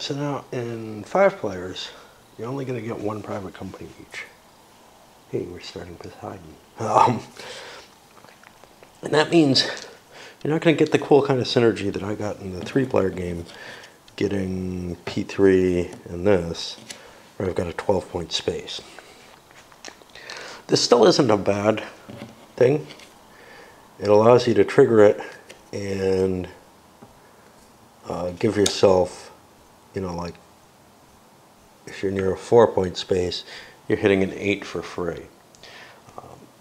So now in 5 players, you're only going to get 1 private company each. Hey, we're starting Poseidon. And that means you're not going to get the cool kind of synergy that I got in the 3-player game, getting P3 and this, where I've got a 12-point space. This still isn't a bad thing. It allows you to trigger it and give yourself, you know, like if you're near a 4-point space, you're hitting an 8 for free.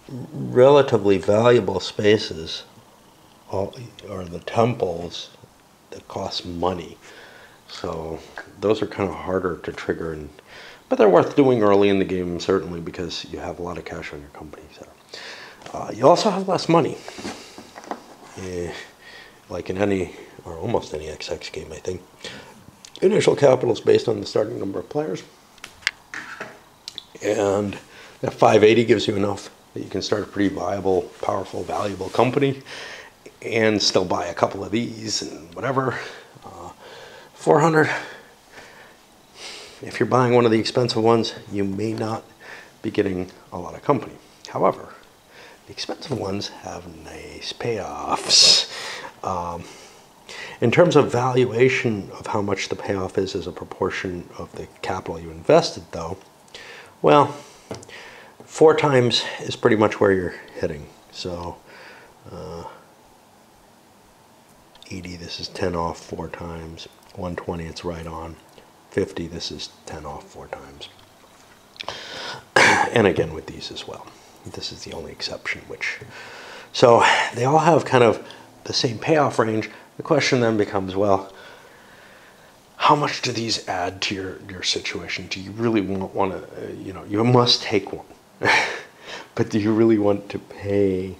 Relatively valuable spaces are the temples that cost money. So those are kind of harder to trigger, but they're worth doing early in the game, certainly, because you have a lot of cash on your company. So. You also have less money. Like in any, or almost any XX game, I think. Initial capital is based on the starting number of players. And that 580 gives you enough that you can start a pretty viable, powerful, valuable company and still buy a couple of these and whatever. 400, if you're buying one of the expensive ones, you may not be getting a lot of company. However, the expensive ones have nice payoffs. In terms of valuation of how much the payoff is as a proportion of the capital you invested, though, well, 4 times is pretty much where you're hitting. So 80, this is 10 off 4 times. 120, it's right on. 50, this is 10 off 4 times. And again with these as well. This is the only exception, so they all have kind of the same payoff range. The question then becomes, well, how much do these add to your situation? Do you really want to, you know, you must take one, but do you really want to pay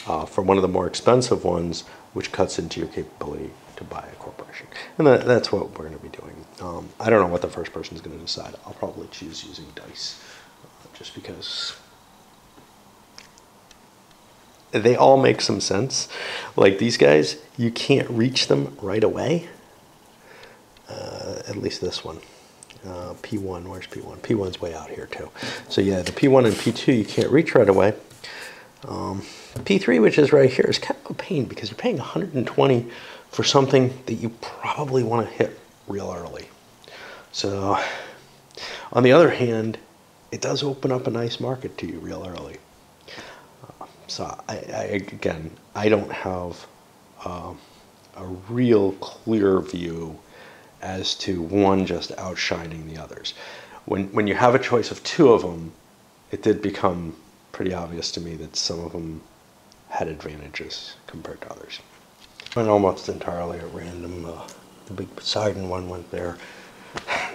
for one of the more expensive ones, which cuts into your capability to buy a corporation? And that's what we're going to be doing. I don't know what the first person is going to decide. I'll probably choose using dice, just because they all make some sense. Like these guys, you can't reach them right away. At least this one. P1, where's P1? P1's way out here too. So yeah, the P1 and P2 you can't reach right away. P3, which is right here, is kind of a pain because you're paying 120 for something that you probably want to hit real early. So on the other hand, it does open up a nice market to you real early. So again, I don't have a real clear view as to one just outshining the others. When you have a choice of 2 of them, it did become pretty obvious to me that some of them had advantages compared to others. And almost entirely at random, the big Poseidon one went there.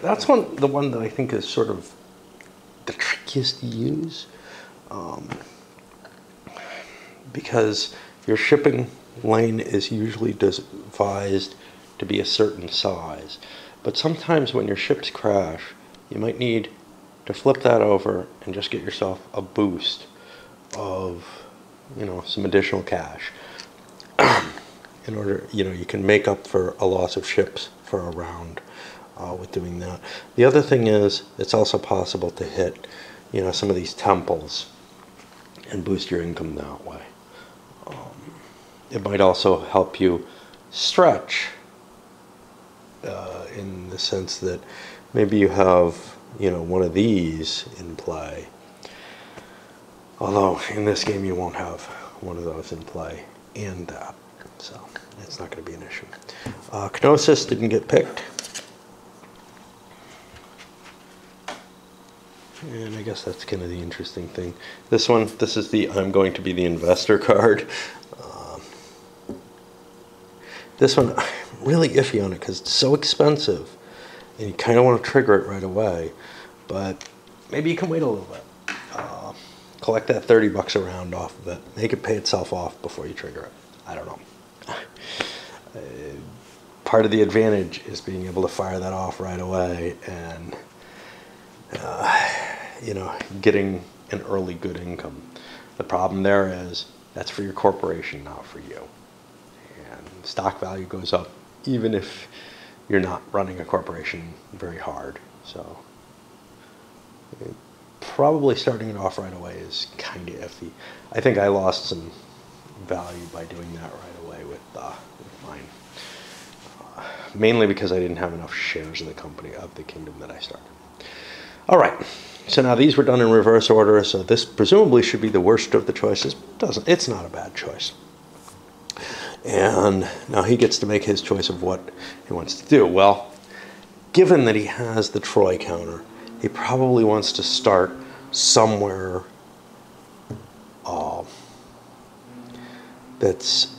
That's the one that I think is sort of the trickiest to use. Because your shipping lane is usually devised to be a certain size. But sometimes when your ships crash, you might need to flip that over and just get yourself a boost of, you know, some additional cash. In order, you know, you can make up for a loss of ships for a round with doing that. The other thing is, it's also possible to hit, you know, some of these temples and boost your income that way. It might also help you stretch in the sense that maybe you have, you know, one of these in play. Although in this game you won't have one of those in play and that. So it's not going to be an issue. Kenosis didn't get picked. And I guess that's kind of the interesting thing. This is the I'm going to be the investor card. This one, I'm really iffy on it because it's so expensive and you kind of want to trigger it right away. But maybe you can wait a little bit. Collect that 30 bucks a round off of it. Make it pay itself off before you trigger it. I don't know. Part of the advantage is being able to fire that off right away and you know, getting an early good income. The problem there is that's for your corporation, not for you. And stock value goes up even if you're not running a corporation very hard. So probably starting it off right away is kind of iffy. I think I lost some value by doing that right away with mine. Mainly because I didn't have enough shares in the company of the kingdom that I started. All right, so now these were done in reverse order, so this presumably should be the worst of the choices. It's not a bad choice. And now he gets to make his choice of what he wants to do. Well, given that he has the Troy counter, he probably wants to start somewhere that's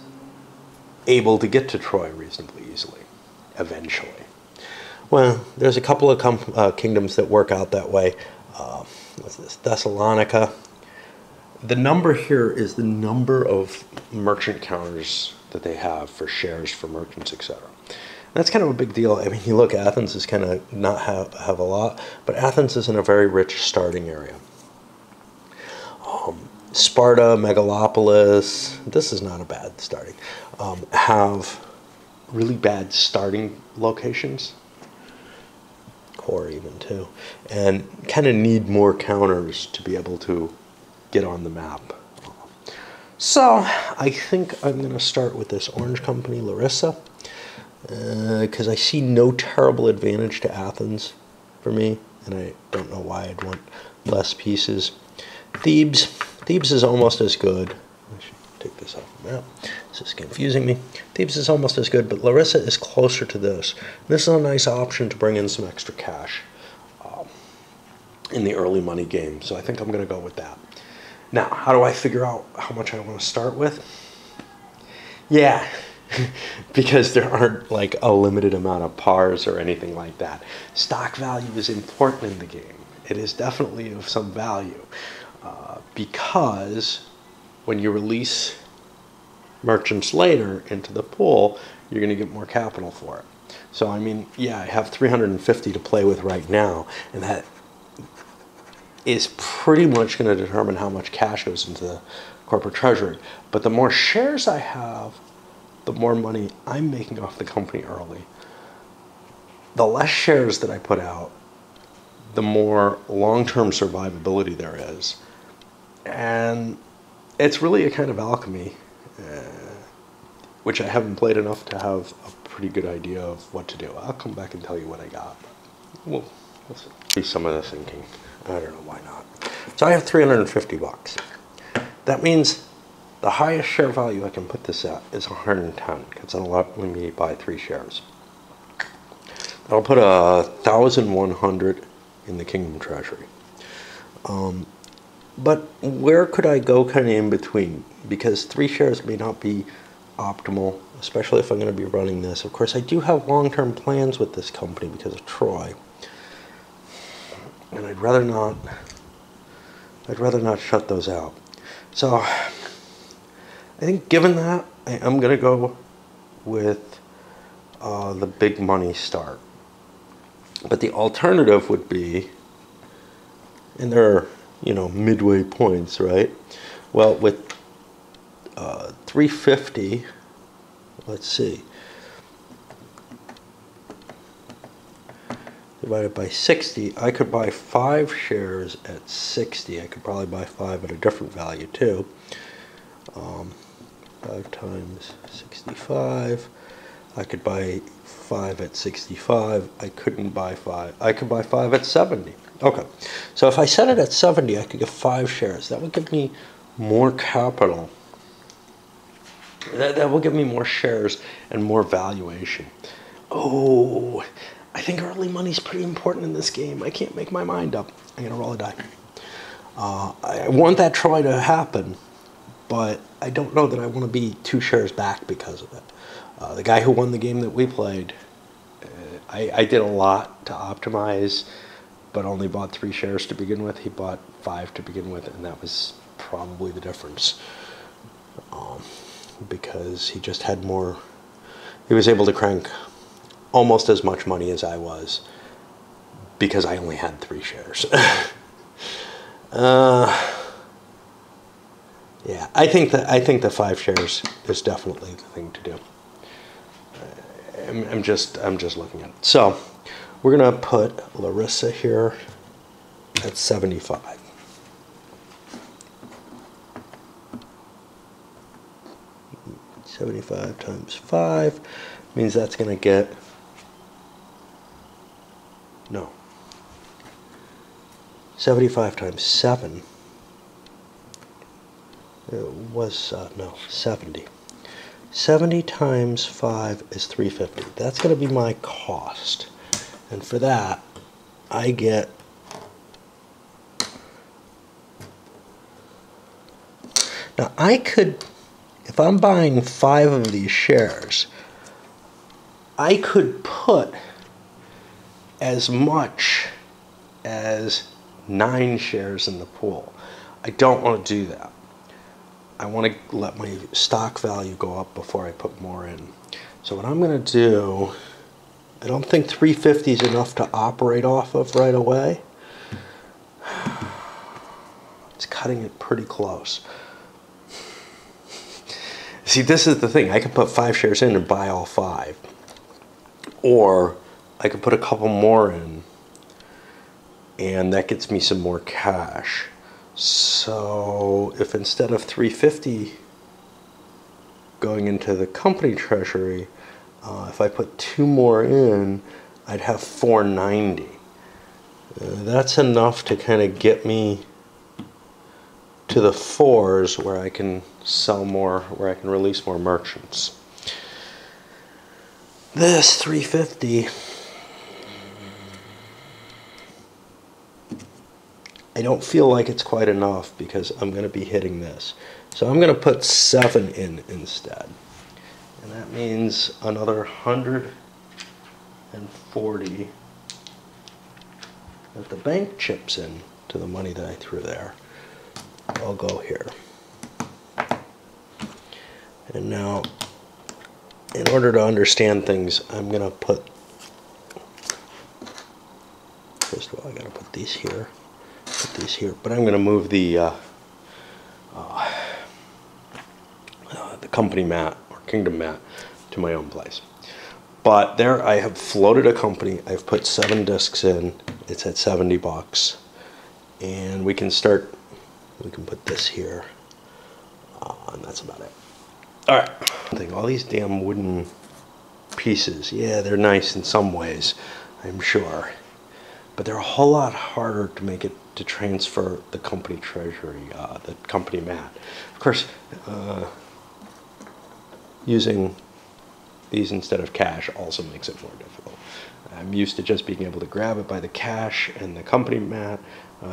able to get to Troy reasonably easily, eventually. Well, there's a couple of kingdoms that work out that way. What's this? Thessalonica. The number here is the number of merchant counters that they have for shares for merchants, etc. That's kind of a big deal. I mean, you look, Athens is kind of not have a lot, but Athens is in a very rich starting area. Sparta, Megalopolis, this is not a bad starting, have really bad starting locations. Core even too, and kind of need more counters to be able to get on the map. So I think I'm going to start with this orange company, Larissa, because I see no terrible advantage to Athens for me, and I don't know why I'd want less pieces. Thebes is almost as good. I should take this off the map. This is confusing me. Thebes is almost as good, but Larissa is closer to this. This is a nice option to bring in some extra cash in the early money game, so I think I'm going to go with that. Now, how do I figure out how much I want to start with? Yeah, because there aren't like a limited amount of pars or anything like that. Stock value is important in the game. It is definitely of some value because when you release merchants later into the pool, you're going to get more capital for it. So, I mean, yeah, I have 350 to play with right now, and that is pretty much going to determine how much cash goes into the corporate treasury. But the more shares I have, the more money I'm making off the company early. The less shares that I put out, the more long-term survivability there is. And it's really a kind of alchemy, which I haven't played enough to have a pretty good idea of what to do. I'll come back and tell you what I got. We'll see some of the thinking. I don't know why not. So I have 350 bucks. That means the highest share value I can put this at is 110, because that'll let me buy 3 shares. I'll put 1,100 in the Kingdom Treasury. But where could I go kind of in between? Because 3 shares may not be optimal, especially if I'm going to be running this. Of course, I do have long-term plans with this company because of Troy. And I'd rather not shut those out. So I think given that, I'm going to go with the big money start. But the alternative would be, and there are, you know, midway points, right? Well, with 350, let's see, divided by 60, I could buy 5 shares at 60. I could probably buy 5 at a different value too. 5 times 65. I could buy 5 at 65. I couldn't buy 5. I could buy 5 at 70. Okay, so if I set it at 70, I could get 5 shares. That would give me more capital. That will give me more shares and more valuation. Oh, I think early money's pretty important in this game. I can't make my mind up. I'm going to roll a die. I want that Troy to happen, but I don't know that I want to be 2 shares back because of it. The guy who won the game that we played, I did a lot to optimize, but only bought 3 shares to begin with. He bought 5 to begin with, and that was probably the difference. Because he just had more, he was able to crank almost as much money as I was because I only had 3 shares. Yeah, I think the 5 shares is definitely the thing to do. I'm just looking at it. So we're gonna put Larissa here at 75. $75 times 5 means that's gonna get, no, 75 times 7. It was, no, 70. 70 times 5 is 350. That's going to be my cost. And for that, I get now I could, if I'm buying 5 of these shares, I could put as much as 9 shares in the pool. I don't want to do that. I want to let my stock value go up before I put more in. So what I'm going to do, I don't think 350 is enough to operate off of right away. It's cutting it pretty close. See, this is the thing. I could put 5 shares in and buy all 5. Or I could put a couple more in, and that gets me some more cash. So if instead of 350 going into the company treasury, if I put 2 more in, I'd have 490. That's enough to kind of get me to the 4s where I can sell more, where I can release more merchants. This 350, I don't feel like it's quite enough because I'm going to be hitting this. So I'm going to put 7 in instead. And that means another 140 that the bank chips in to the money that I threw there. I'll go here. And now, in order to understand things, I'm going to put, first of all, I got to put these here. Put these here, but I'm going to move the company mat or kingdom mat to my own place. But there I have floated a company. I've put 7 discs in. It's at $70, and we can start. We can put this here, and that's about it. All right. I think all these damn wooden pieces. Yeah, they're nice in some ways, I'm sure, but they're a whole lot harder to make it to transfer the company treasury, the company mat. Of course, using these instead of cash also makes it more difficult. I'm used to just being able to grab it by the cash and the company mat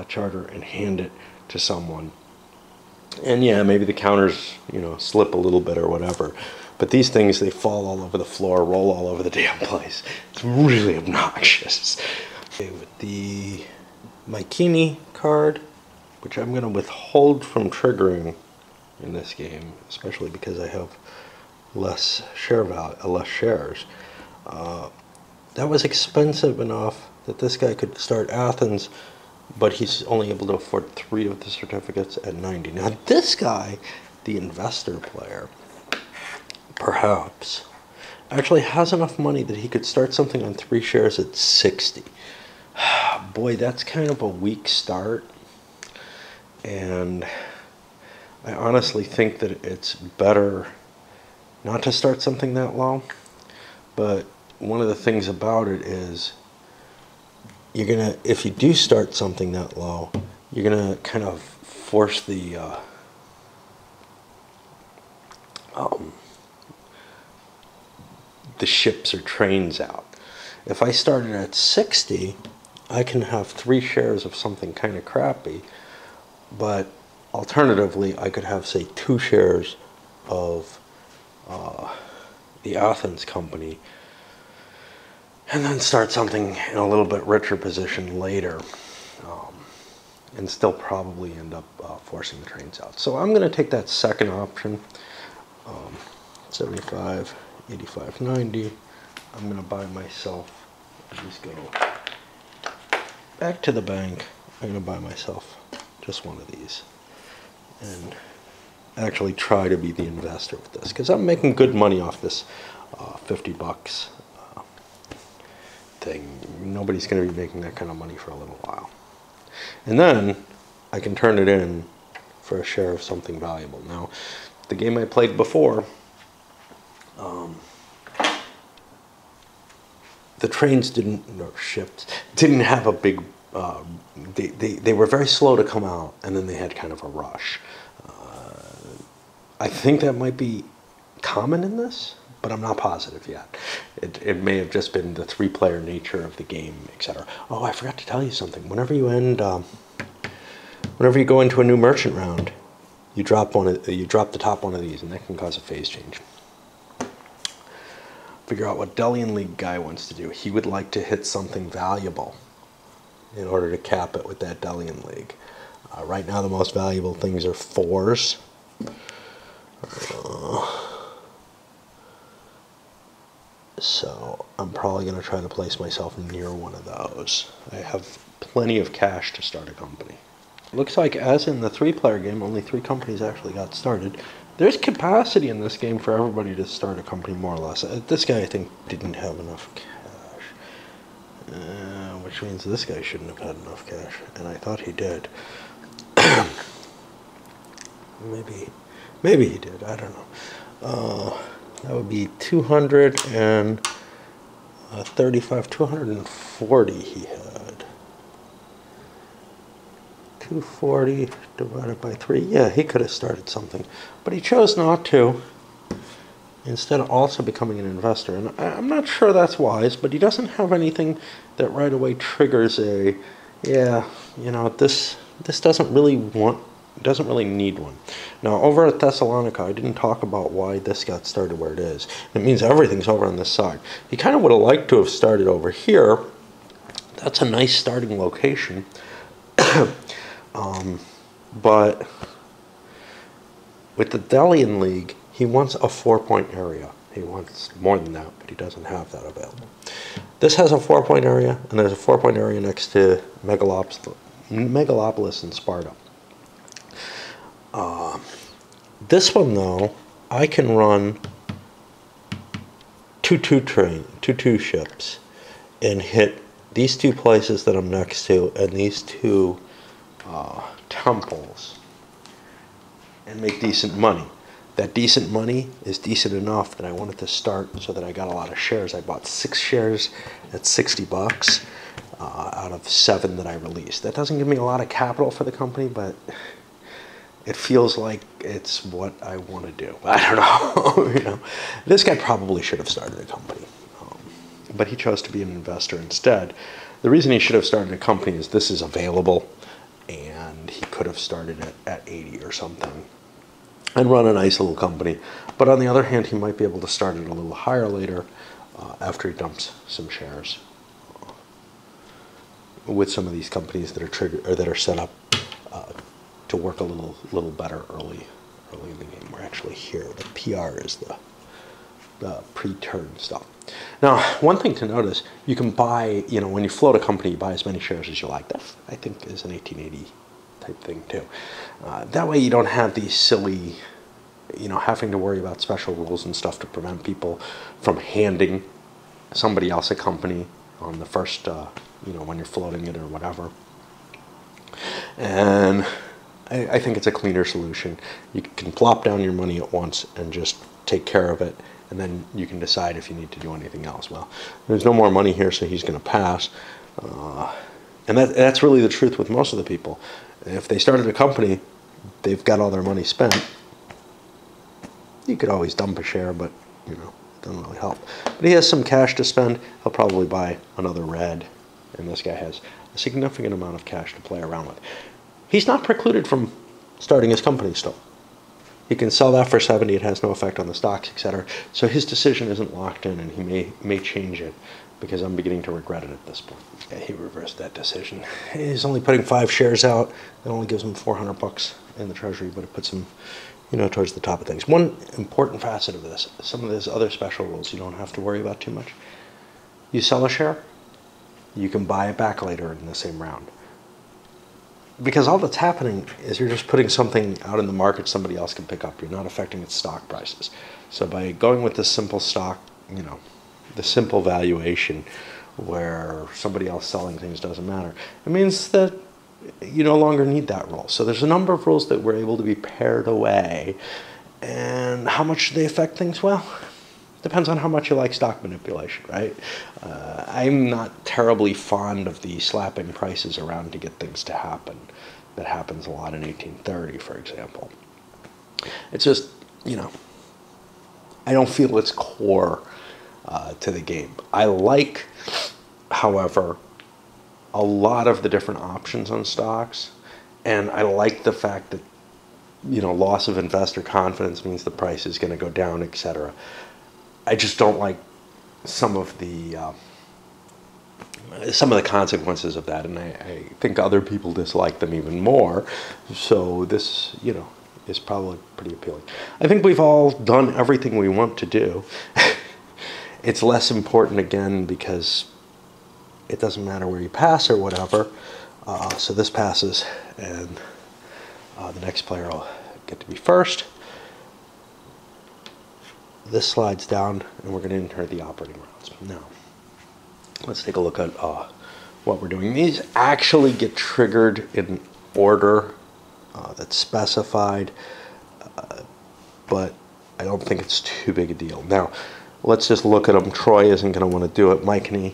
charter and hand it to someone. And yeah, maybe the counters, you know, slip a little bit or whatever. But these things, they fall all over the floor, roll all over the damn place. It's really obnoxious. Okay, with the Mikini card, which I'm going to withhold from triggering in this game, especially because I have less share value, less shares. That was expensive enough that this guy could start Athens, but he's only able to afford 3 of the certificates at 90. Now this guy, the investor player, perhaps, actually has enough money that he could start something on 3 shares at 60. Boy, that's kind of a weak start, and I honestly think that it's better not to start something that low. But one of the things about it is you're gonna, if you do start something that low, you're gonna kind of force the ships or trains out. If I started at 60, I can have 3 shares of something kind of crappy, but alternatively I could have, say, 2 shares of the Athens company and then start something in a little bit richer position later, and still probably end up forcing the trains out. So I'm going to take that second option, 75, 85, 90. I'm going to buy myself, just go back to the bank. I'm going to buy myself just one of these and actually try to be the investor with this, because I'm making good money off this $50 thing. Nobody's going to be making that kind of money for a little while. And then I can turn it in for a share of something valuable. Now, the game I played before, the trains didn't have a big, they were very slow to come out, and then they had kind of a rush. I think that might be common in this, but I'm not positive yet. It may have just been the 3-player nature of the game, etc. Oh, I forgot to tell you something. Whenever you go into a new merchant round, you drop the top one of these, and that can cause a phase change. Figure out what Delian League guy wants to do. He would like to hit something valuable in order to cap it with that Delian League. Right now, the most valuable things are 4s. So I'm probably going to try to place myself near one of those. I have plenty of cash to start a company. Looks like, as in the 3-player game, only 3 companies actually got started. There's capacity in this game for everybody to start a company, more or less. This guy, I think, didn't have enough cash. Which means this guy shouldn't have had enough cash. And I thought he did. Maybe he did. I don't know. That would be 235, 240 he had. 240 divided by 3. Yeah, he could have started something. But he chose not to, instead of also becoming an investor. And I'm not sure that's wise, but he doesn't have anything that right away triggers a, yeah, you know, this doesn't really need one. Now, over at Thessalonica, I didn't talk about why this got started where it is. It means everything's over on this side. He kind of would have liked to have started over here. That's a nice starting location. But with the Delian League, he wants a 4-point area. He wants more than that, but he doesn't have that available. This has a 4-point area, and there's a 4-point area next to Megalopolis in Sparta. This one, though, I can run 2 ships and hit these 2 places that I'm next to and these 2 temples and make decent money. That decent money is decent enough that I wanted to start so that I got a lot of shares. I bought 6 shares at $60 out of 7 that I released. That doesn't give me a lot of capital for the company, but it feels like it's what I want to do. I don't know. You know, this guy probably should have started a company, but he chose to be an investor instead. The reason he should have started a company is this is available, and he could have started it at 80 or something and run a nice little company. But on the other hand, he might be able to start it a little higher later after he dumps some shares with some of these companies that are triggered or that are set up to work a little better early in the game. We're actually here. The PR is the pre-turn stuff. Now, one thing to notice, you can buy, you know, when you float a company, you buy as many shares as you like. That, I think, is an 1880 type thing too. That way you don't have these silly, you know, having to worry about special rules and stuff to prevent people from handing somebody else a company on the first, you know, when you're floating it or whatever. And I think it's a cleaner solution. You can plop down your money at once and just take care of it, and then you can decide if you need to do anything else. Well, there's no more money here, so he's going to pass. And that's really the truth with most of the people. If they started a company, they've got all their money spent. You could always dump a share, but, you know, it doesn't really help. But he has some cash to spend. He'll probably buy another red, and this guy has a significant amount of cash to play around with. He's not precluded from starting his company still. He can sell that for 70. It has no effect on the stocks, etc. So his decision isn't locked in, and he may change it because I'm beginning to regret it at this point. Yeah, he reversed that decision. He's only putting 5 shares out. It only gives him $400 in the treasury, but it puts him, you know, towards the top of things. One important facet of this, some of these other special rules you don't have to worry about too much. You sell a share, you can buy it back later in the same round. Because all that's happening is you're just putting something out in the market somebody else can pick up. You're not affecting its stock prices. So by going with this simple stock, you know, the simple valuation, where somebody else selling things doesn't matter. It means that you no longer need that rule. So there's a number of rules that were able to be pared away. And how much do they affect things? Well, depends on how much you like stock manipulation, right? I'm not terribly fond of the slapping prices around to get things to happen. That happens a lot in 1830, for example. It's just, you know, I don't feel it's core to the game. I like, however, a lot of the different options on stocks, and I like the fact that, you know, loss of investor confidence means the price is going to go down, etc. I just don't like some of the consequences of that, and I think other people dislike them even more. So this, you know, is probably pretty appealing. I think we've all done everything we want to do. It's less important again because it doesn't matter where you pass or whatever. So this passes, and the next player will get to be first. This slides down, and we're going to enter the operating rounds. Now, let's take a look at what we're doing. These actually get triggered in order that's specified, but I don't think it's too big a deal. Now, let's just look at them. Troy isn't going to want to do it. Mike and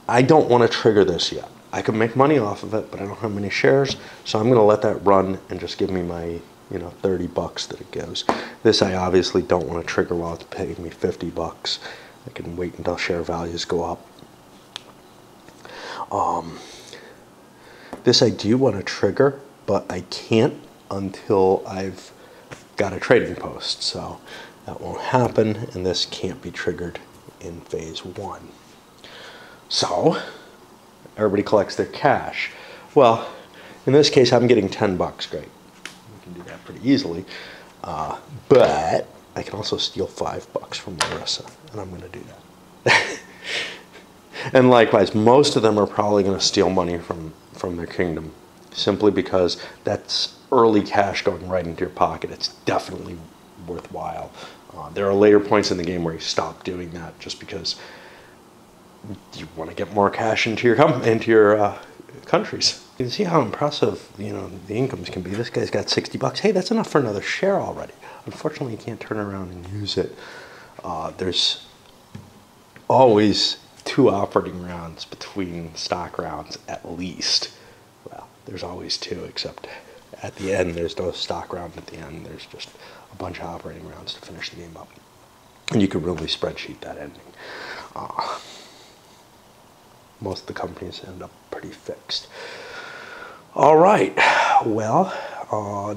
I don't want to trigger this yet. I could make money off of it, but I don't have many shares, so I'm going to let that run and just give me my, you know, 30 bucks that it gives. This I obviously don't want to trigger while it's paying me 50 bucks. I can wait until share values go up. This I do want to trigger, but I can't until I've got a trading post, so that won't happen, and this can't be triggered in phase 1. So everybody collects their cash. Well, in this case, I'm getting 10 bucks. Great. We can do that pretty easily. But I can also steal 5 bucks from Marissa, and I'm going to do that. And likewise, most of them are probably going to steal money from their kingdom, simply because that's early cash going right into your pocket. It's definitely worthwhile. There are later points in the game where you stop doing that just because you want to get more cash into your countries. You can see how impressive, you know, the incomes can be. This guy's got 60 bucks. Hey, that's enough for another share already. Unfortunately, you can't turn around and use it. There's always 2 operating rounds between stock rounds at least. Well, there's always 2, except at the end there's no stock round at the end. There's just a bunch of operating rounds to finish the game up. And you can really spreadsheet that ending. Most of the companies end up pretty fixed. All right, well,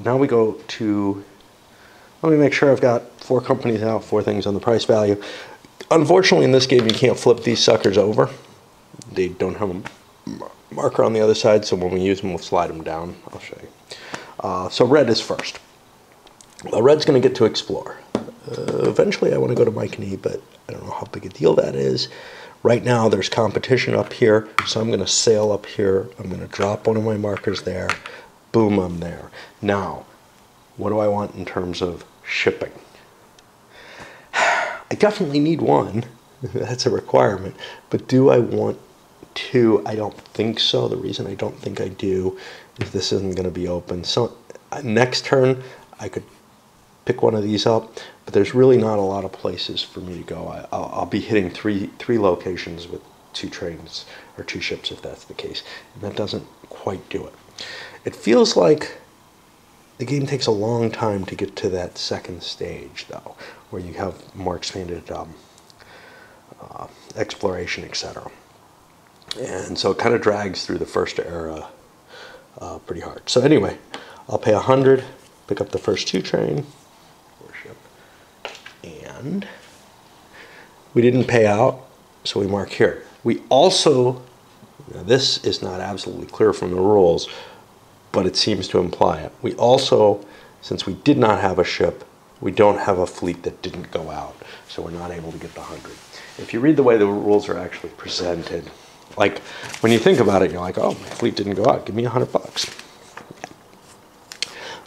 now we go to, let me make sure I've got 4 companies out, 4 things on the price value. Unfortunately, in this game, you can't flip these suckers over. They don't have a marker on the other side, so when we use them, we'll slide them down. I'll show you. So red is first. Well, red's going to get to explore. Eventually, I want to go to Mike and E, but I don't know how big a deal that is. Right now, there's competition up here, so I'm going to sail up here. I'm going to drop one of my markers there. Boom, I'm there. Now, what do I want in terms of shipping? I definitely need 1. That's a requirement. But do I want 2? I don't think so. The reason I don't think I do is this isn't going to be open. So next turn, I could pick one of these up, but there's really not a lot of places for me to go. I'll be hitting three locations with 2 trains, or 2 ships if that's the case, and that doesn't quite do it. It feels like the game takes a long time to get to that second stage, though, where you have more expanded exploration, etc. And so it kind of drags through the first era pretty hard. So anyway, I'll pay 100, pick up the first 2 train, or ship, and we didn't pay out, so we mark here. We also, now this is not absolutely clear from the rules, but it seems to imply it. We also, since we did not have a ship, we don't have a fleet that didn't go out, so we're not able to get the 100. If you read the way the rules are actually presented, like when you think about it, you're like, oh, my fleet didn't go out, give me 100 bucks.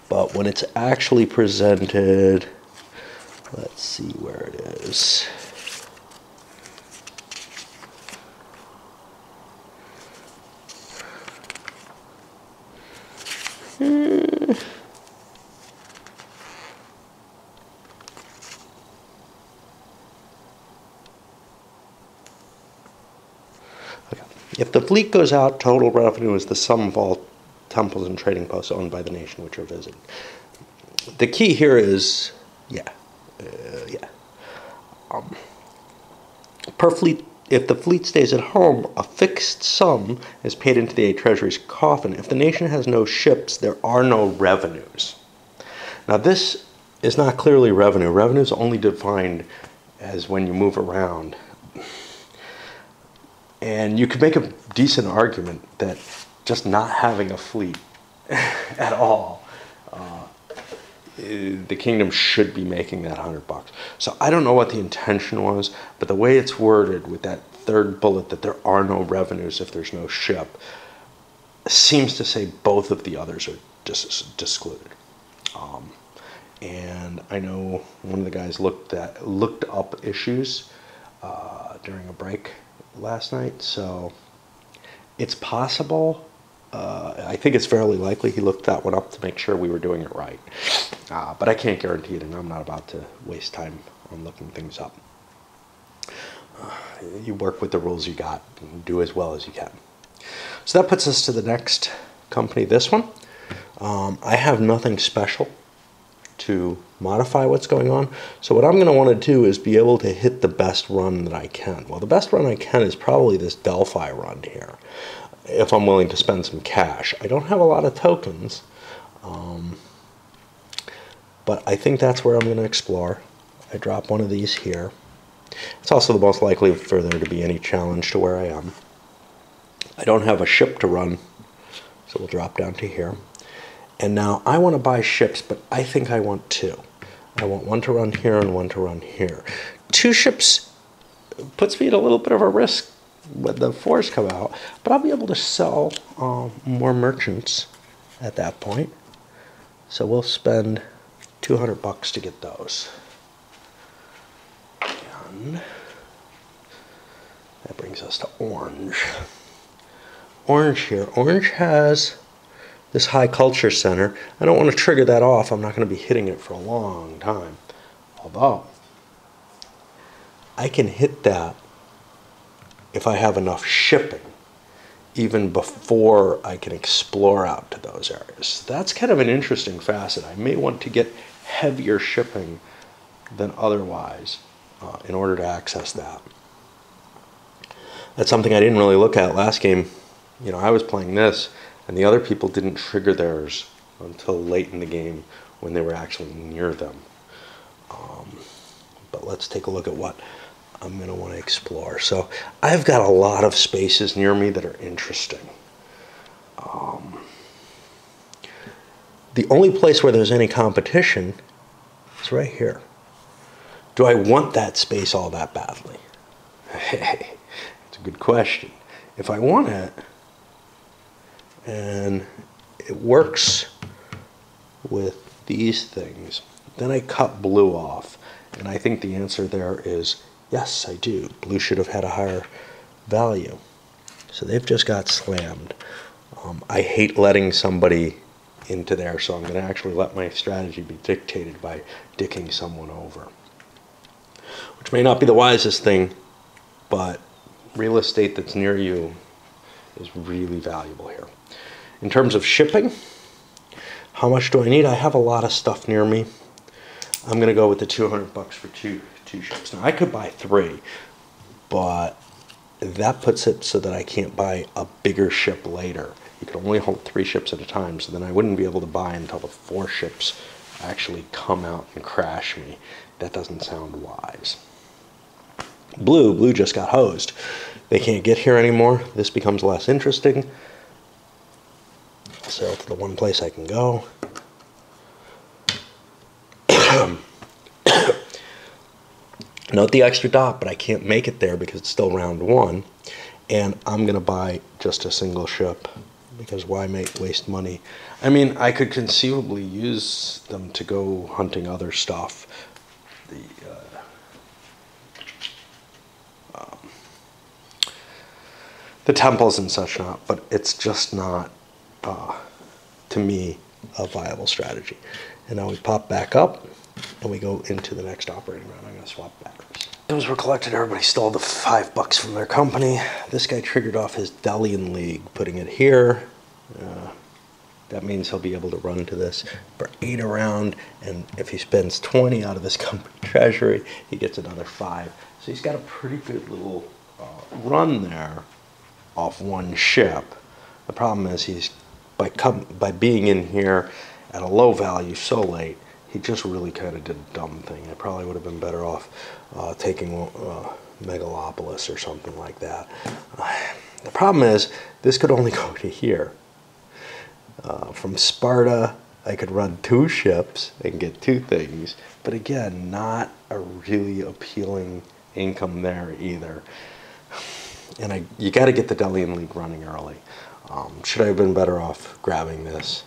But when it's actually presented, let's see where it is. If the fleet goes out, total revenue is the sum of all temples and trading posts owned by the nation which are visited. The key here is, per fleet. If the fleet stays at home, a fixed sum is paid into the treasury's coffin. If the nation has no ships, there are no revenues. Now, this is not clearly revenue. Revenue is only defined as when you move around. And you could make a decent argument that just not having a fleet at all, the kingdom should be making that $100. So I don't know what the intention was, but the way it's worded with that third bullet that there are no revenues if there's no ship seems to say both of the others are excluded. And I know one of the guys looked up issues during a break last night, so it's possible. I think it's fairly likely he looked that one up to make sure we were doing it right. But I can't guarantee it, and I'm not about to waste time on looking things up. You work with the rules you got and do as well as you can. So that puts us to the next company, this one. I have nothing special to modify what's going on. So what I'm going to want to do is be able to hit the best run that I can. Well, the best run I can is probably this Delphi run here, if I'm willing to spend some cash. I don't have a lot of tokens, but I think that's where I'm going to explore. I drop one of these here. It's also the most likely for there to be any challenge to where I am. I don't have a ship to run, so we'll drop down to here. And now I want to buy ships, but I think I want two. I want one to run here and one to run here. Two ships puts me at a little bit of a risk when the fours come out, but I'll be able to sell more merchants at that point. So we'll spend $200 to get those. And that brings us to orange. Orange here. Orange has this high culture center. I don't want to trigger that off. I'm not going to be hitting it for a long time. Although, I can hit that if I have enough shipping, even before I can explore out to those areas. That's kind of an interesting facet. I may want to get heavier shipping than otherwise in order to access that. That's something I didn't really look at last game. You know, I was playing this, and the other people didn't trigger theirs until late in the game when they were actually near them. But let's take a look at what I'm going to want to explore. So I've got a lot of spaces near me that are interesting. The only place where there's any competition is right here. Do I want that space all that badly? Hey, it's a good question. If I want it, and it works with these things, then I cut blue off. And I think the answer there is yes, I do. Blue should have had a higher value. So they've just got slammed. I hate letting somebody into there, so I'm going to actually let my strategy be dictated by dicking someone over. Which may not be the wisest thing, but real estate that's near you is really valuable here. In terms of shipping, how much do I need? I have a lot of stuff near me. I'm going to go with the $200 for two ships. Now, I could buy three, but that puts it so that I can't buy a bigger ship later. You can only hold 3 ships at a time, so then I wouldn't be able to buy until the 4 ships actually come out and crash me. That doesn't sound wise. Blue just got hosed. They can't get here anymore. This becomes less interesting. I'll sail to the one place I can go. Note the extra dot, but I can't make it there because it's still round 1. And I'm going to buy just a single ship because why waste money? I mean, I could conceivably use them to go hunting other stuff. The temples and such not, but it's just not, to me, a viable strategy. And now we pop back up and we go into the next operating round. I'm going to swap batteries. Those were collected. Everybody stole the $5 from their company. This guy triggered off his Delian League, putting it here. That means he'll be able to run to this for 8 a round, and if he spends 20 out of his company treasury, he gets another 5. So he's got a pretty good little run there off one ship. The problem is he's by being in here at a low value so late, he just really kind of did a dumb thing. I probably would have been better off taking Megalopolis or something like that. The problem is this could only go to here. From Sparta, I could run 2 ships and get 2 things, but again, not a really appealing income there either. And you got to get the Delian League running early. Should I have been better off grabbing this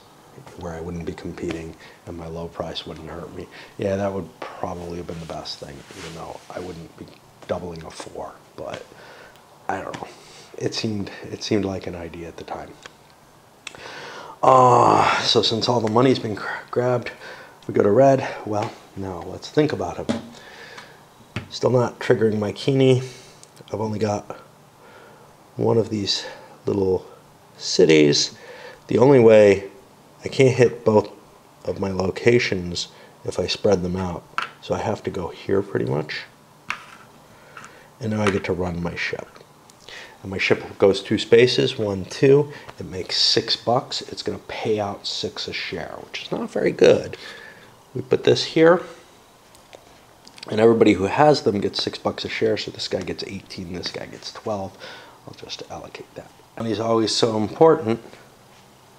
where I wouldn't be competing and my low price wouldn't hurt me? Yeah, that would probably have been the best thing, even though I wouldn't be doubling a 4. But I don't know. It seemed like an idea at the time. So since all the money's been grabbed, we go to red. Well, now let's think about it. Still not triggering my Kini. I've only got one of these little cities. The only way I can't hit both of my locations if I spread them out. So I have to go here pretty much. And now I get to run my ship. And my ship goes 2 spaces, 1, 2. It makes $6. It's going to pay out 6 a share, which is not very good. We put this here, and everybody who has them gets $6 a share. So this guy gets 18, this guy gets 12. I'll just allocate that. And he's always so important.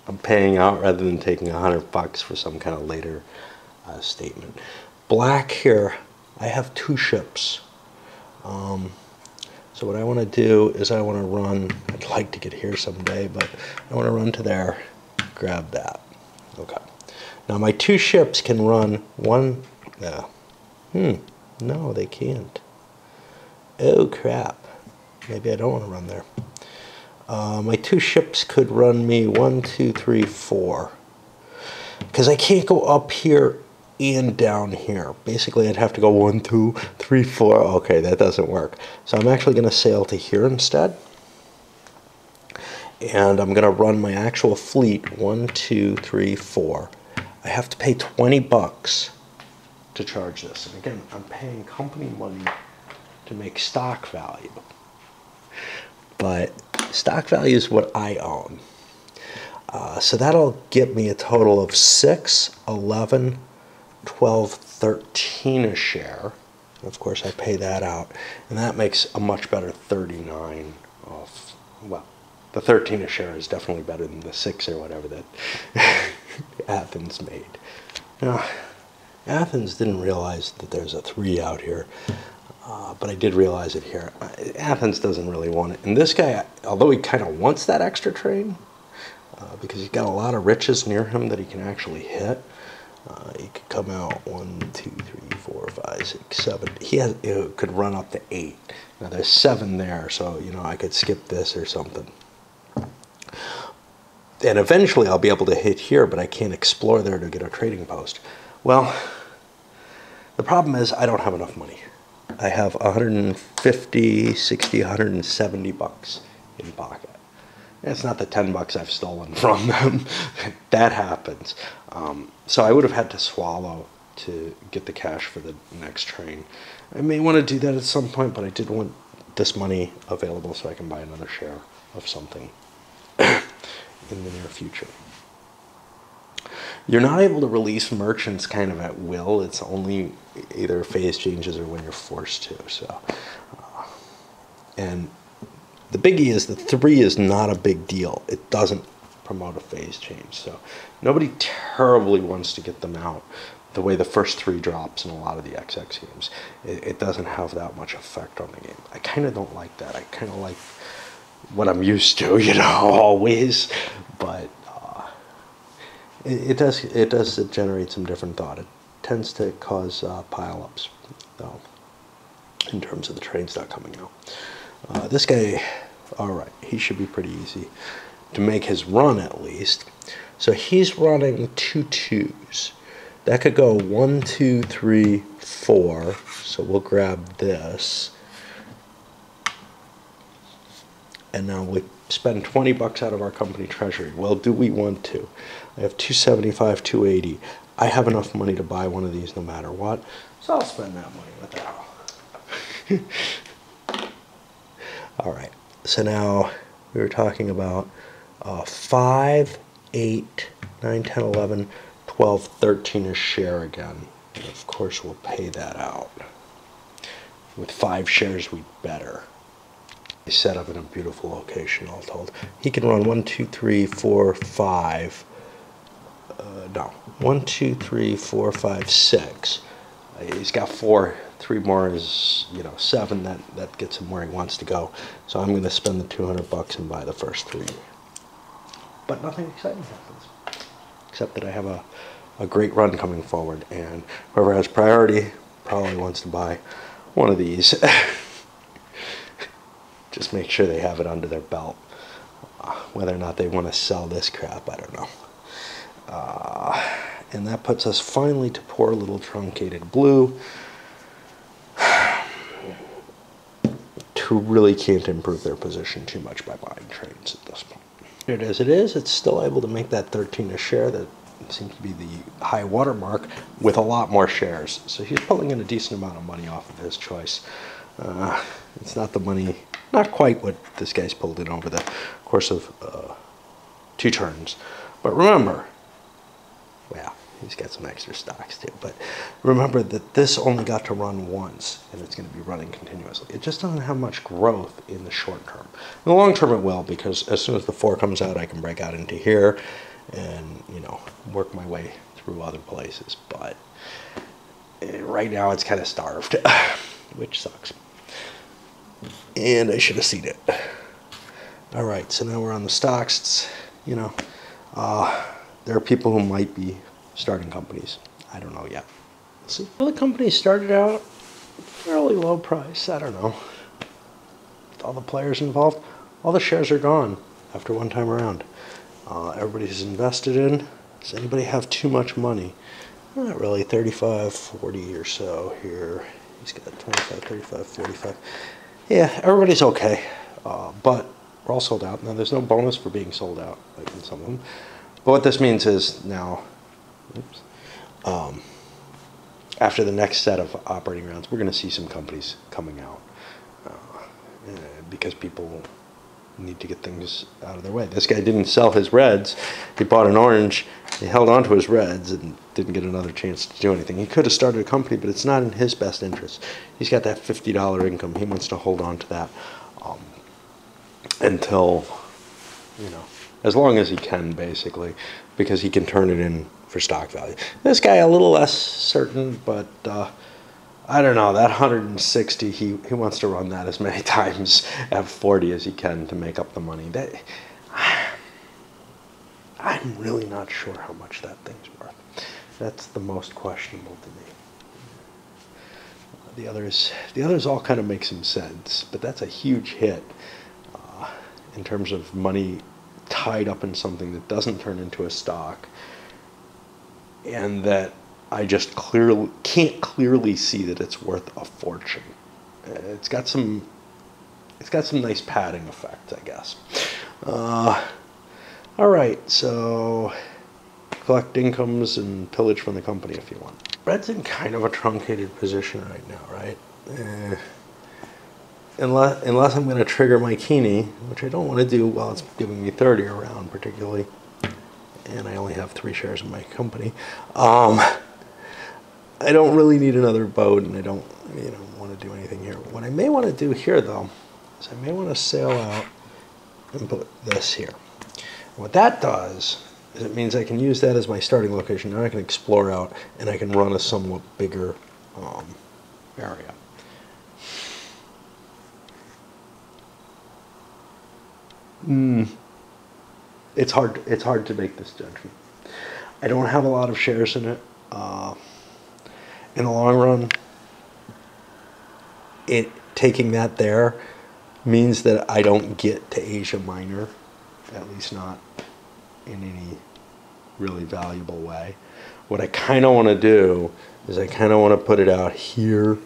I'm paying out rather than taking $100 for some kind of later statement. Black here, I have 2 ships. So what I want to do is I want to run, I'd like to get here someday, but I want to run to there, grab that. Okay. Now my 2 ships can run one, no, they can't. Oh crap. Maybe I don't want to run there. My 2 ships could run me 1, 2, 3, 4. Because I can't go up here and down here. Basically, I'd have to go 1, 2, 3, 4. Okay, that doesn't work. So I'm actually going to sail to here instead. And I'm going to run my actual fleet 1, 2, 3, 4. I have to pay $20 to charge this. And again, I'm paying company money to make stock value. But stock value is what I own. So that'll get me a total of 6, 11, 12, 13 a share. Of course, I pay that out, and that makes a much better 39 off. Well, the 13 a share is definitely better than the 6 or whatever that Athens made. Now, Athens didn't realize that there's a 3 out here, but I did realize it here. Athens doesn't really want it, and this guy, although he kind of wants that extra train, because he's got a lot of riches near him that he can actually hit. He could come out 1, 2, 3, 4, 5, 6, 7. It could run up to 8. Now there's 7 there, so I could skip this or something. And eventually I'll be able to hit here, but I can't explore there to get a trading post. Well, the problem is I don't have enough money. I have 150, 60, 170 bucks in pocket. It's not the $10 I've stolen from them. That happens. So I would have had to swallow to get the cash for the next train. I may want to do that at some point, but I did want this money available so I can buy another share of something in the near future. You're not able to release merchants kind of at will. It's only either phase changes or when you're forced to. So, and the biggie is the 3 is not a big deal. It doesn't promote a phase change. So nobody terribly wants to get them out the way the first 3 drops in a lot of the XX games. It doesn't have that much effect on the game. I kind of don't like that. I kind of like what I'm used to, always. But it does generate some different thought. It tends to cause pile-ups, though, in terms of the trains not coming out. This guy, all right, he should be pretty easy to make his run at least. So he's running 2 2s. that could go 1, 2, 3, 4. So we'll grab this. And now we spend 20 bucks out of our company treasury. Well, do we want to? I have 275, 280. I have enough money to buy one of these no matter what. So I'll spend that money with that. All right. So now we were talking about 5, 8, 9, 10, 11, 12, 13 a share again. And of course, we'll pay that out. With 5 shares, we'd better. He's set up in a beautiful location, all told. He can run 1, 2, 3, 4, 5. No, 1, 2, 3, 4, 5, 6. He's got 4. 3 more is, 7. That gets him where he wants to go. So I'm going to spend the 200 bucks and buy the first 3. But nothing exciting happens, except that I have a great run coming forward, and whoever has priority probably wants to buy one of these. Just make sure they have it under their belt. Whether or not they want to sell this crap, I don't know. And that puts us finally to poor little truncated blue, who really can't improve their position too much by buying trades at this point. It as it is, it's still able to make that 13 a share that seems to be the high water mark with a lot more shares. So he's pulling in a decent amount of money off of his choice. It's not the money, not quite what this guy's pulled in over the course of 2 turns. But remember, well, he's got some extra stocks too, but remember that this only got to run once, and it's going to be running continuously. It just doesn't have much growth in the short term. In the long term it will, because as soon as the 4 comes out, I can break out into here and, work my way through other places. But right now it's kind of starved, which sucks. And I should have seen it. All right, so now we're on the stocks. There are people who might be starting companies. I don't know yet. We'll see. Well, the company started out fairly low price. I don't know. With all the players involved, all the shares are gone after one time around. Everybody's invested in. Does anybody have too much money? Not really. 35, 40 or so here. He's got 25, 35, 45. Yeah, everybody's okay. But we're all sold out. Now, there's no bonus for being sold out, like in some of them. But what this means is now, after the next set of operating rounds, we're going to see some companies coming out because people need to get things out of their way. This guy didn't sell his reds. He bought an orange. He held on to his reds and didn't get another chance to do anything. He could have started a company, but it's not in his best interest. He's got that $50 income. He wants to hold on to that until, as long as he can, basically, because he can turn it in for stock value. This guy a little less certain, but I don't know, that 160, he wants to run that as many times at 40 as he can to make up the money. I'm really not sure how much that thing's worth. That's the most questionable to me. The others all kind of make some sense, but that's a huge hit in terms of money tied up in something that doesn't turn into a stock, and that I just can't clearly see that it's worth a fortune. It's got some nice padding effect, I guess. All right, so collect incomes and pillage from the company if you want. Red's in kind of a truncated position right now, right? Unless I'm going to trigger my Keeney, which I don't want to do while it's giving me 30 around particularly, and I only have 3 shares in my company. I don't really need another boat, and I don't want to do anything here. What I may want to do here, though, is I may want to sail out and put this here. And what that does is it means I can use that as my starting location. Now I can explore out, and I can run a somewhat bigger area. It's hard to make this judgment. I don't have a lot of shares in it. In the long run, taking that there means that I don't get to Asia Minor, at least not in any really valuable way. What I kind of want to do is I kind of want to put it out here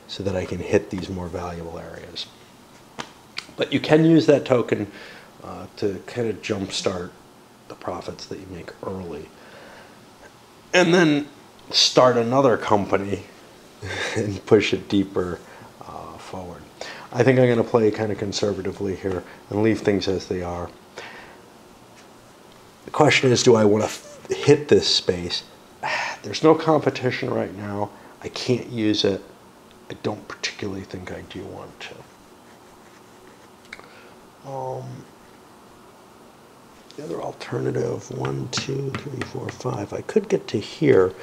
so that I can hit these more valuable areas. But you can use that token to kind of jumpstart the profits that you make early. And then start another company and push it deeper forward. I think I'm going to play kind of conservatively here and leave things as they are. The question is, do I want to hit this space? There's no competition right now. I can't use it. I don't particularly think I do want to. The other alternative, 1, 2, 3, 4, 5. I could get to here.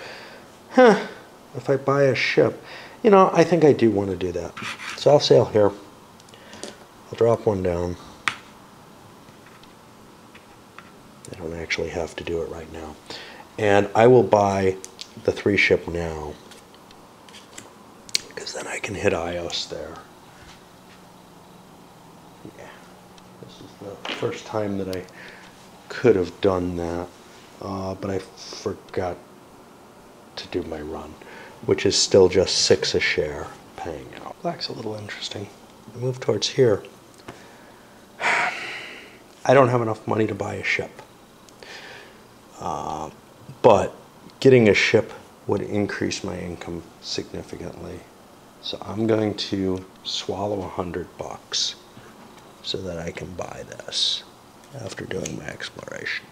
If I buy a ship, you know, I think I do want to do that. So I'll sail here. I'll drop one down. I don't actually have to do it right now. And I will buy the 3 ship now, because then I can hit Ios there. Yeah, this is the first time that I could have done that, but I forgot to do my run, which is still just 6 a share paying out. Black's a little interesting. I move towards here. I don't have enough money to buy a ship. But getting a ship would increase my income significantly. So I'm going to swallow $100 so that I can buy this after doing my exploration.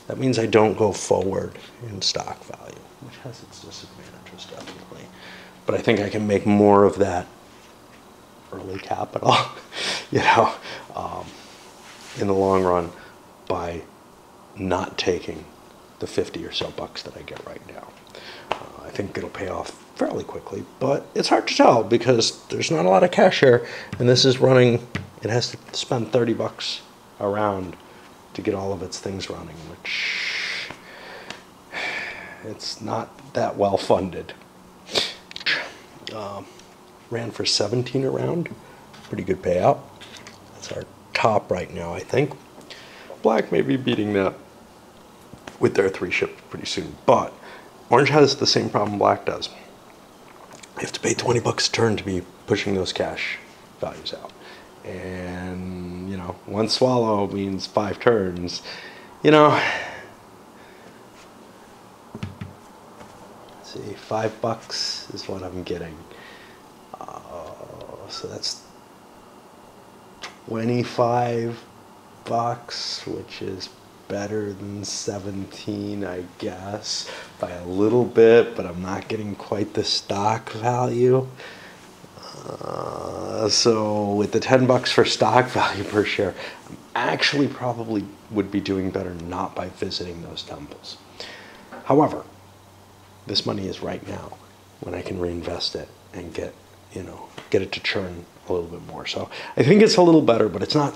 That means I don't go forward in stock value, which has its disadvantages definitely. But I think I can make more of that early capital, you know, in the long run by not taking the 50 or so bucks that I get right now. I think it'll pay off fairly quickly, but it's hard to tell because there's not a lot of cash here, and this is running, it has to spend 30 bucks a round to get all of its things running, which it's not that well funded. Ran for 17 a round, pretty good payout. That's our top right now, I think. Black may be beating that with their 3 ship pretty soon, but Orange has the same problem Black does. You have to pay 20 bucks a turn to be pushing those cash values out. And, you know, 1 swallow means 5 turns. You know, let's see, 5 bucks is what I'm getting. So that's 25 bucks, which is better than 17, I guess, by a little bit, but I'm not getting quite the stock value. So with the 10 bucks for stock value per share, I'm actually probably would be doing better not by visiting those temples. However, this money is right now when I can reinvest it and get, you know, get it to churn a little bit more. So I think it's a little better, but it's not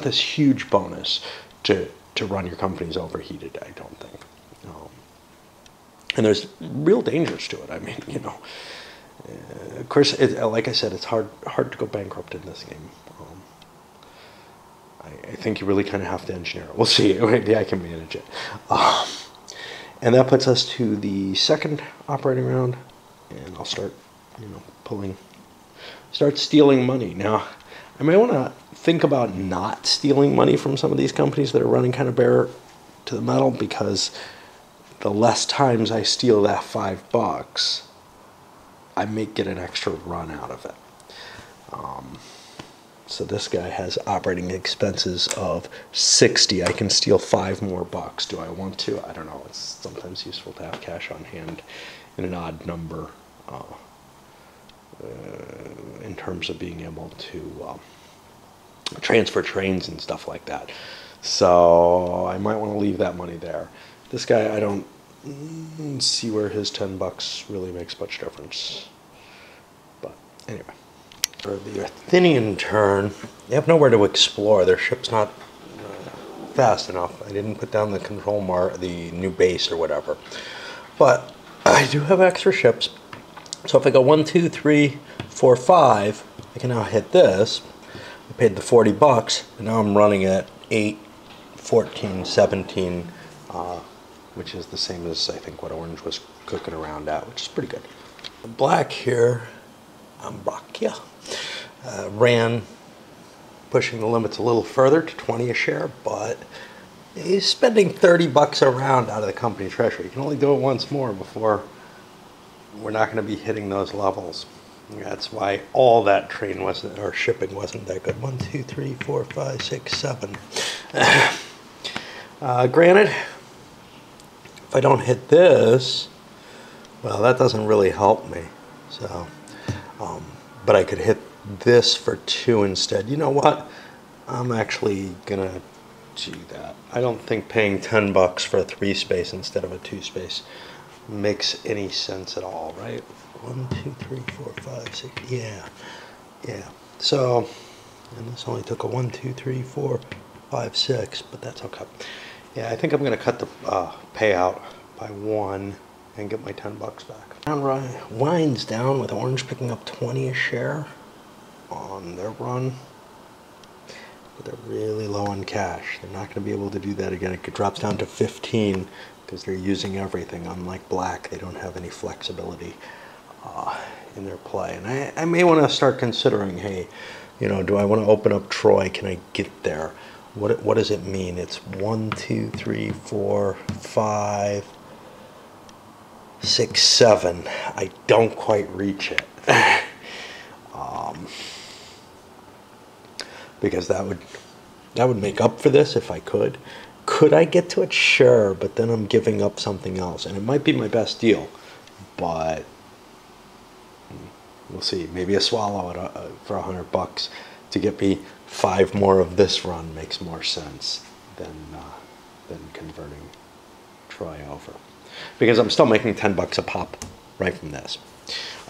this huge bonus to run your companies overheated, I don't think. And there's real dangers to it. I mean, you know, of course, like I said, it's hard to go bankrupt in this game. I think you really kind of have to engineer it. We'll see. Maybe I can manage it. And that puts us to the second operating round, and I'll start, you know, start stealing money. Now, I may want to think about not stealing money from some of these companies that are running kind of bare to the metal, because the less times I steal that 5 bucks, I may get an extra run out of it. So this guy has operating expenses of 60. I can steal 5 more bucks. Do I want to? I don't know. It's sometimes useful to have cash on hand in an odd number in terms of being able to transfer trains and stuff like that. So I might want to leave that money there. This guy, I don't see where his 10 bucks really makes much difference. But anyway, for the Athenian turn, they have nowhere to explore. Their ship's not fast enough. I didn't put down the the new base or whatever. But I do have extra ships. So if I go 1, 2, 3, 4, 5, I can now hit this. I paid the 40 bucks, and now I'm running at 8, 14, 17, which is the same as I think what Orange was cooking around at, which is pretty good. Black here, Ambracia, ran pushing the limits a little further to 20 a share, but he's spending 30 bucks a round out of the company treasury. You can only do it once more before we're not going to be hitting those levels. That's why all that train wasn't, or shipping wasn't that good. 1, 2, 3, 4, 5, 6, 7. Granted, if I don't hit this, well, that doesn't really help me. So, but I could hit this for 2 instead. You know what? I'm actually gonna do that. I don't think paying 10 bucks for a 3 space instead of a 2 space makes any sense at all, right? 1, 2, 3, 4, 5, 6. Yeah. So, and this only took a 1, 2, 3, 4, 5, 6, but that's okay. Yeah, I think I'm going to cut the payout by 1 and get my 10 bucks back. Round winds down with Orange picking up 20 a share on their run, but they're really low on cash. They're not going to be able to do that again. It drops down to 15 because they're using everything. Unlike Black, they don't have any flexibility in their play. And I may want to start considering, hey, you know, do I want to open up Troy? Can I get there? What does it mean? It's 1, 2, 3, 4, 5, 6, 7. I don't quite reach it. Because that would make up for this if I could. Could I get to it? Sure, but then I'm giving up something else, and it might be my best deal, but we'll see. Maybe a swallow for 100 bucks to get me 5 more of this run makes more sense than converting Troy over, because I'm still making 10 bucks a pop right from this,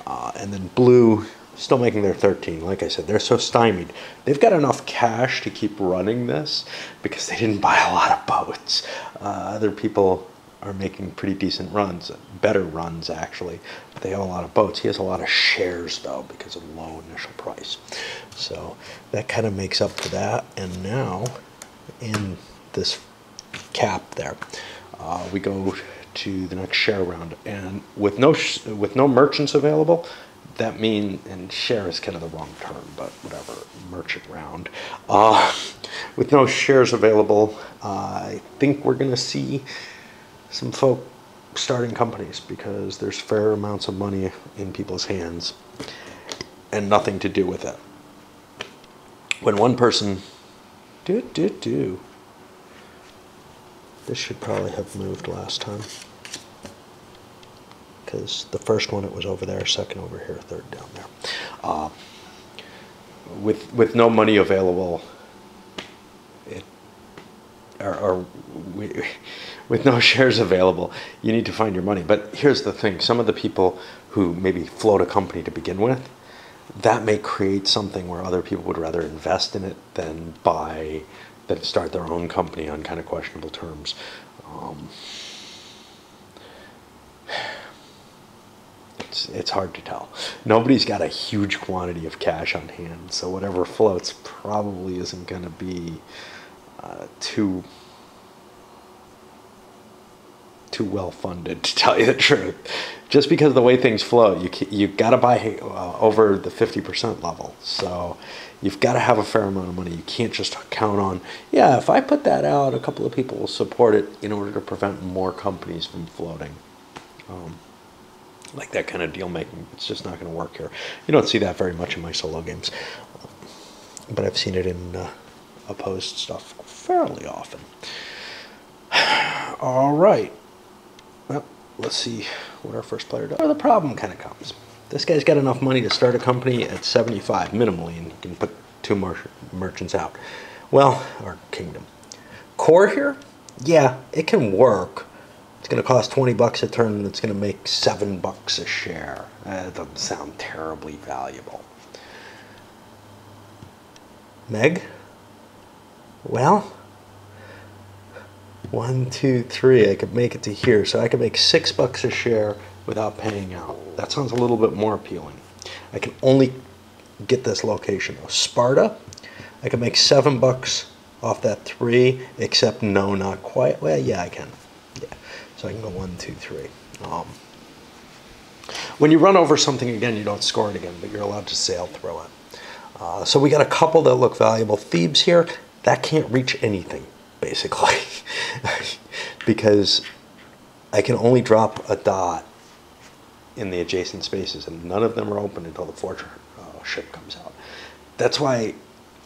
and then Blue still making their 13. Like I said, they're so stymied. They've got enough cash to keep running this because they didn't buy a lot of boats. Other people are making pretty decent runs, better runs actually, but they have a lot of boats. He has a lot of shares though because of low initial price. So that kind of makes up for that. And now in this cap there, we go to the next share round, and with no merchants available, that means, and share is kind of the wrong term, but whatever, merchant round. With no shares available, I think we're going to see some folk starting companies because there's fair amounts of money in people's hands and nothing to do with it. When one person, this should probably have moved last time, because the first one it was over there, second over here, third down there. With no money available, with no shares available, you need to find your money. But here's the thing: some of the people who maybe float a company to begin with, that may create something where other people would rather invest in it than start their own company on kind of questionable terms. It's hard to tell. Nobody's got a huge quantity of cash on hand, so whatever floats probably isn't going to be too well funded, to tell you the truth. Just because of the way things float, you've got to buy over the 50% level. So you've got to have a fair amount of money. You can't just count on, yeah, if I put that out, a couple of people will support it in order to prevent more companies from floating. Like that kind of deal making, it's just not going to work here. You don't see that very much in my solo games, but I've seen it in opposed stuff fairly often. All right. Well, let's see what our first player does. Where the problem kind of comes. This guy's got enough money to start a company at 75 minimally, and he can put 2 merchants out. Well, our kingdom. Core here? Yeah, it can work. It's going to cost 20 bucks a turn, and it's going to make 7 bucks a share. It doesn't sound terribly valuable. Meg? Well, 1, 2, 3. I could make it to here, so I could make 6 bucks a share without paying out. That sounds a little bit more appealing. I can only get this location though. Sparta, I can make $7 off that 3, except no, not quite. Well, yeah, I can. Yeah, so I can go 1, 2, 3. When you run over something again, you don't score it again, but you're allowed to sail through it. So we got a couple that look valuable. Thebes here, that can't reach anything, basically, because I can only drop a dot in the adjacent spaces, and none of them are open until the fortress ship comes out. That's why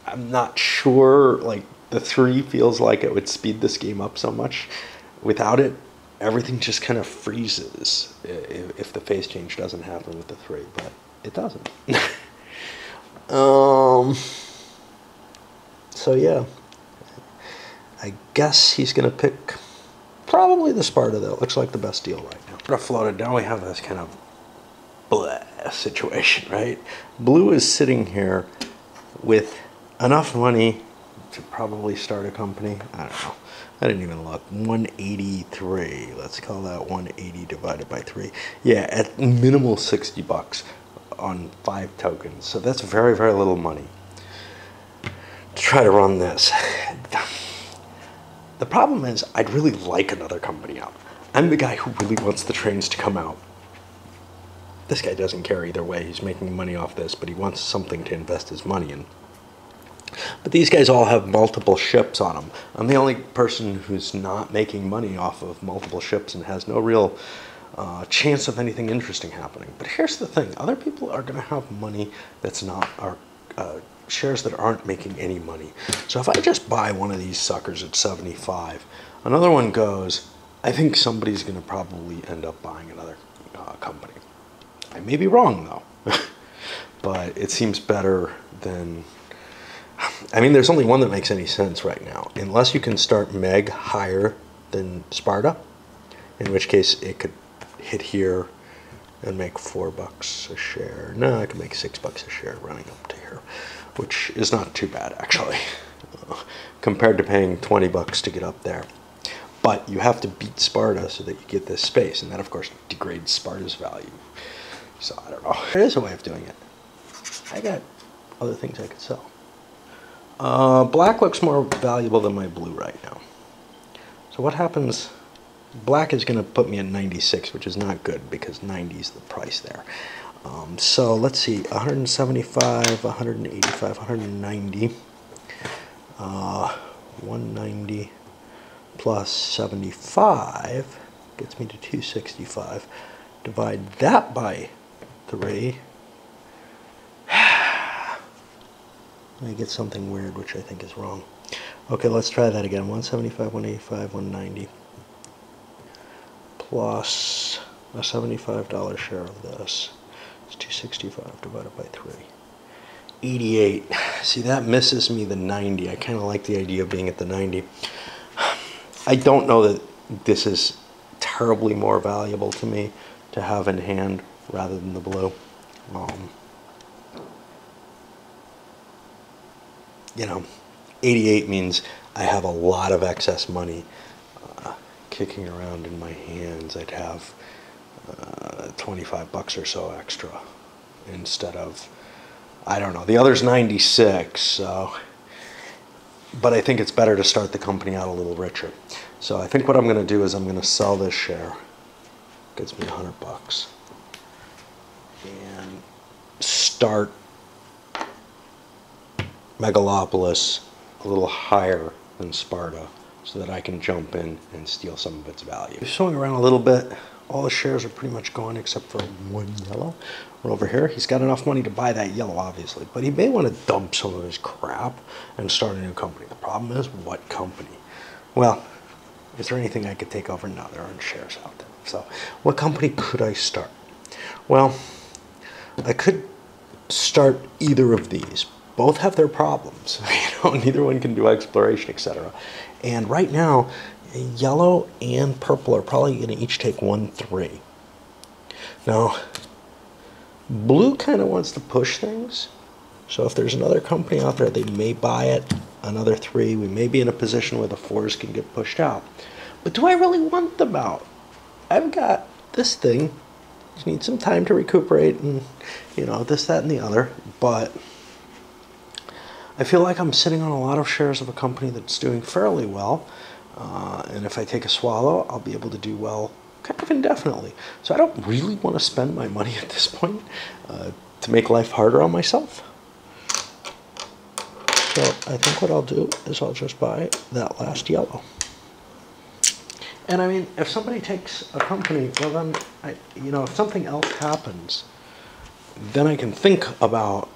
I'm not sure, like, the 3 feels like it would speed this game up so much. Without it, everything just kind of freezes if the phase change doesn't happen with the 3, but it doesn't. So yeah, I guess he's going to pick probably the Sparta, though. It looks like the best deal right now. Sort of floated down, we have this kind of blah situation, right? Blue is sitting here with enough money to probably start a company. I don't know. I didn't even look. 183. Let's call that 180 divided by 3. Yeah, at minimal $60 on 5 tokens. So that's very, very little money to try to run this. The problem is, I'd really like another company out. I'm the guy who really wants the trains to come out. This guy doesn't care either way. He's making money off this, but he wants something to invest his money in. But these guys all have multiple ships on them. I'm the only person who's not making money off of multiple ships and has no real chance of anything interesting happening. But here's the thing. Other people are going to have money that's not our shares that aren't making any money. So if I just buy one of these suckers at 75, another one goes, I think somebody's going to probably end up buying another company. I may be wrong, though. But it seems better than... I mean, there's only one that makes any sense right now. Unless you can start Meg higher than Sparta, in which case it could hit here and make $4 a share. No, I could make $6 a share running up to here, which is not too bad, actually, compared to paying $20 to get up there. But you have to beat Sparta so that you get this space, and that, of course, degrades Sparta's value. So, I don't know. There is a way of doing it. I got other things I could sell. Black looks more valuable than my blue right now. So what happens? Black is going to put me at 96, which is not good because 90 is the price there. So let's see, 175, 185, 190. 190 plus 75 gets me to 265. Divide that by 3. I get something weird, which I think is wrong. Okay, let's try that again. 175, 185, 190. Plus a $75 share of this. It's 265 divided by 3. 88. See, that misses me the 90. I kind of like the idea of being at the 90. I don't know that this is terribly more valuable to me to have in hand rather than the blue. You know, 88 means I have a lot of excess money kicking around in my hands. I'd have $25 or so extra instead of, I don't know, the other's 96, so, but I think it's better to start the company out a little richer. So I think what I'm going to do is I'm going to sell this share. Gets me $100. And start Megalopolis a little higher than Sparta so that I can jump in and steal some of its value. Showing around a little bit, all the shares are pretty much gone except for one yellow. We're over here. He's got enough money to buy that yellow, obviously, but he may want to dump some of his crap and start a new company. The problem is, what company? Well, is there anything I could take over? No, there aren't shares out there. So what company could I start? Well, I could start either of these. Both have their problems. Neither one can do exploration, etc. And right now, yellow and purple are probably going to each take 1-3. Now, blue kind of wants to push things. So if there's another company out there, they may buy it. Another 3. We may be in a position where the 4s can get pushed out. But do I really want them out? I've got this thing. Just need some time to recuperate and, you know, this, that, and the other. But I feel like I'm sitting on a lot of shares of a company that's doing fairly well. And if I take a swallow, I'll be able to do well kind of indefinitely. So I don't really want to spend my money at this point to make life harder on myself. So I think what I'll do is I'll just buy that last yellow. And I mean, if somebody takes a company, well then, if something else happens, then I can think about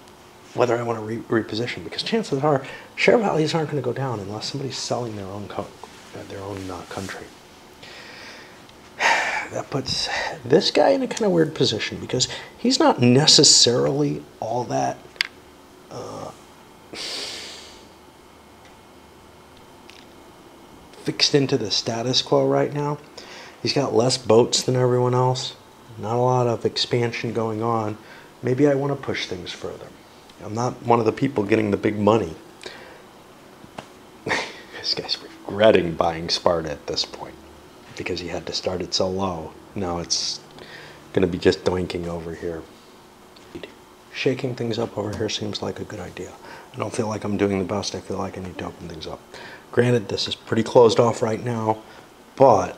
whether I want to reposition, because chances are share values aren't going to go down unless somebody's selling their own country. That puts this guy in a kind of weird position because he's not necessarily all that fixed into the status quo right now. He's got less boats than everyone else, not a lot of expansion going on. Maybe I want to push things further. I'm not one of the people getting the big money. This guy's regretting buying Sparta at this point because he had to start it so low. Now it's going to be just doinking over here. Shaking things up over here seems like a good idea. I don't feel like I'm doing the best. I feel like I need to open things up. Granted, this is pretty closed off right now, but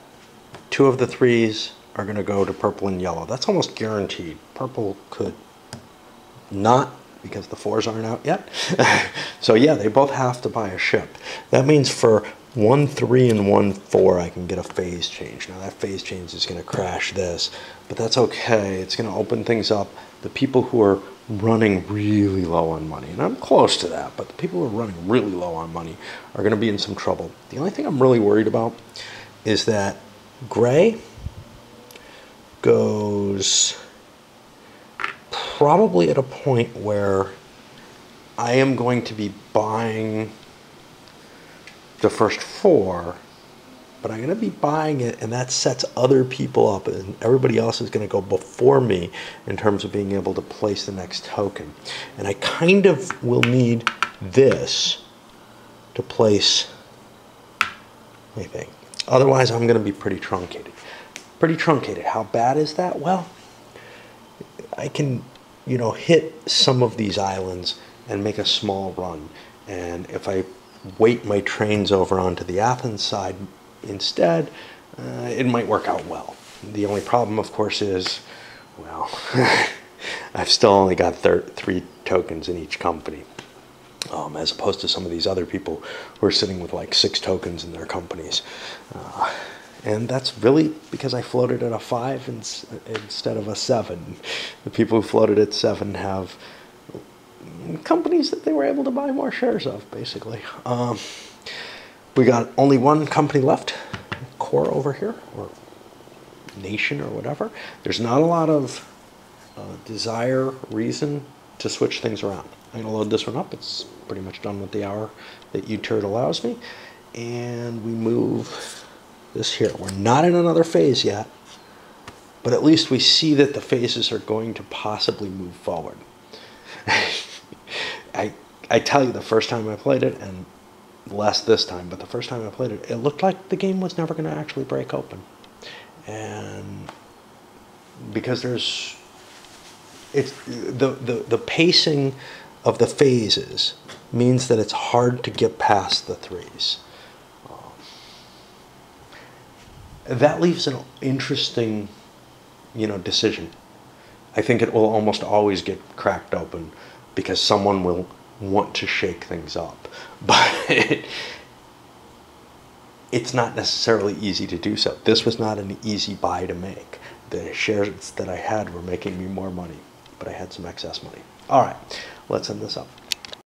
2 of the 3s are going to go to purple and yellow. That's almost guaranteed. Purple could not, because the 4s aren't out yet. So yeah, they both have to buy a ship. That means for 1 3 and 1 4 I can get a phase change. Now that phase change is going to crash this, but that's okay. It's going to open things up. The people who are running really low on money, and I'm close to that, but the people who are running really low on money are going to be in some trouble. The only thing I'm really worried about is that gray goes probably at a point where I am going to be buying the first 4, but I'm going to be buying it, and that sets other people up, and everybody else is going to go before me in terms of being able to place the next token. And I kind of will need this to place anything. Otherwise, I'm going to be pretty truncated. Pretty truncated. How bad is that? Well, I can, hit some of these islands and make a small run. And if I weight my trains over onto the Athens side instead, it might work out well. The only problem, of course, is, well, I've still only got 3 tokens in each company, as opposed to some of these other people who are sitting with like 6 tokens in their companies. And that's really because I floated at a 5 instead of a 7. The people who floated at 7 have companies that they were able to buy more shares of, basically. We got only 1 company left, Core over here, or Nation, or whatever. There's not a lot of reason to switch things around. I'm going to load this one up. It's pretty much done with the hour that U-turn allows me. And we move this here. We're not in another phase yet, but at least we see that the phases are going to possibly move forward. I tell you, the first time I played it, and less this time, but the first time I played it, it looked like the game was never going to actually break open. And because the pacing of the phases means that it's hard to get past the 3s. That leaves an interesting, decision. I think it will almost always get cracked open because someone will want to shake things up. But it's not necessarily easy to do so. This was not an easy buy to make. The shares that I had were making me more money, but I had some excess money. All right, let's end this up.